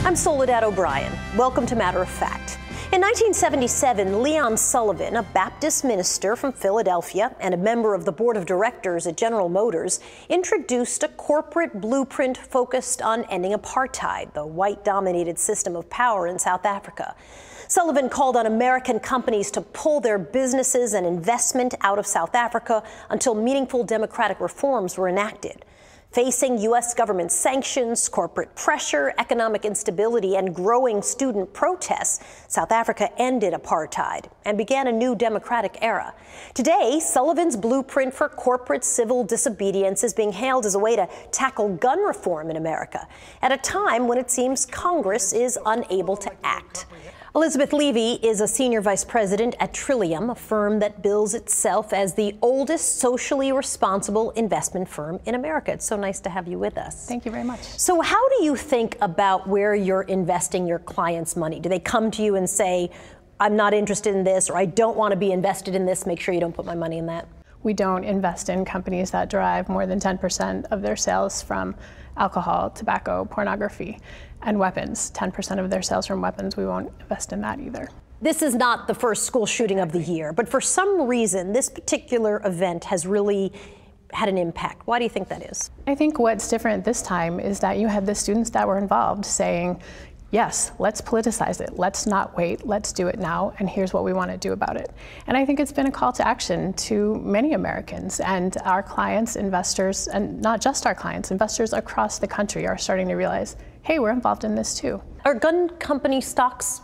I'm Soledad O'Brien. Welcome to Matter of Fact. In 1977, Leon Sullivan, a Baptist minister from Philadelphia and a member of the board of directors at General Motors, introduced a corporate blueprint focused on ending apartheid, the white-dominated system of power in South Africa. Sullivan called on American companies to pull their businesses and investment out of South Africa until meaningful democratic reforms were enacted. Facing U.S. government sanctions, corporate pressure, economic instability, and growing student protests, South Africa ended apartheid and began a new democratic era. Today, Sullivan's blueprint for corporate civil disobedience is being hailed as a way to tackle gun reform in America, at a time when it seems Congress is unable to act. Elizabeth Levy is a senior vice president at Trillium, a firm that bills itself as the oldest socially responsible investment firm in America. It's so nice to have you with us. Thank you very much. So how do you think about where you're investing your clients' money? Do they come to you and say, I'm not interested in this, or I don't want to be invested in this, make sure you don't put my money in that? We don't invest in companies that derive more than 10% of their sales from alcohol, tobacco, pornography, and weapons. 10% of their sales from weapons, we won't invest in that either. This is not the first school shooting of the year, but for some reason, this particular event has really had an impact. Why do you think that is? I think what's different this time is that you had the students that were involved saying, yes, let's politicize it. Let's not wait. Let's do it now. And here's what we want to do about it. And I think it's been a call to action to many Americans and our clients, investors, and not just our clients, investors across the country are starting to realize, hey, we're involved in this too. Are gun company stocks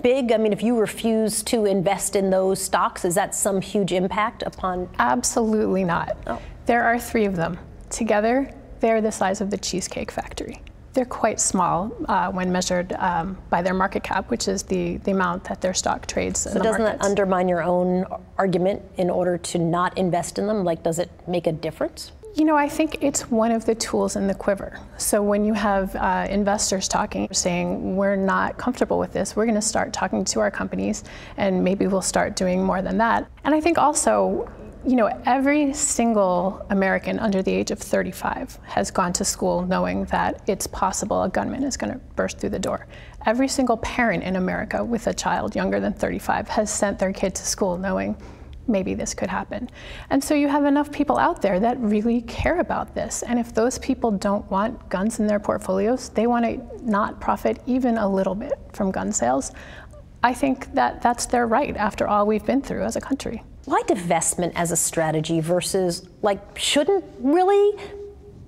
big? I mean, if you refuse to invest in those stocks, is that some huge impact upon? Absolutely not. Oh. There are 3 of them. Together, they're the size of the Cheesecake Factory. They're quite small when measured by their market cap, which is the amount that their stock trades in the markets. So doesn't that undermine your own argument in order to not invest in them? Like, does it make a difference? You know, I think it's one of the tools in the quiver. So when you have investors talking, saying, we're not comfortable with this, we're going to start talking to our companies, and maybe we'll start doing more than that. And I think also, you know, every single American under the age of 35 has gone to school knowing that it's possible a gunman is going to burst through the door. Every single parent in America with a child younger than 35 has sent their kid to school knowing maybe this could happen. And so you have enough people out there that really care about this. And if those people don't want guns in their portfolios, they want to not profit even a little bit from gun sales, I think that that's their right after all we've been through as a country. Why divestment as a strategy versus, like, shouldn't really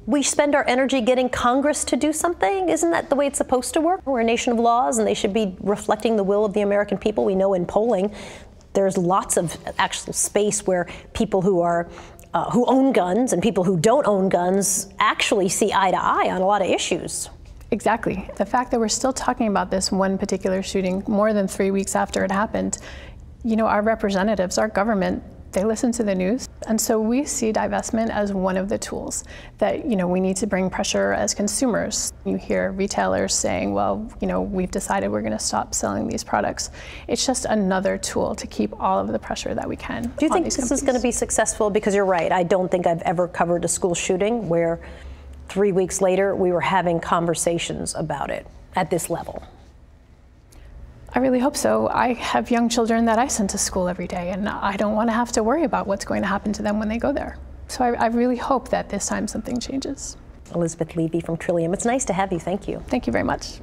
we spend our energy getting Congress to do something? Isn't that the way it's supposed to work? We're a nation of laws, and they should be reflecting the will of the American people. We know in polling there's lots of actual space where people who are who own guns and people who don't own guns actually see eye to eye on a lot of issues. Exactly. The fact that we're still talking about this one particular shooting more than 3 weeks after it happened, you know, our representatives, our government, they listen to the news. And so we see divestment as one of the tools that, you know, we need to bring pressure as consumers. You hear retailers saying, well, you know, we've decided we're going to stop selling these products. It's just another tool to keep all of the pressure that we can. Do you think this is going to be successful? Because you're right, I don't think I've ever covered a school shooting where 3 weeks later we were having conversations about it at this level. I really hope so. I have young children that I send to school every day, and I don't want to have to worry about what's going to happen to them when they go there. So I really hope that this time something changes. Elizabeth Levy from Trillium, it's nice to have you. Thank you. Thank you very much.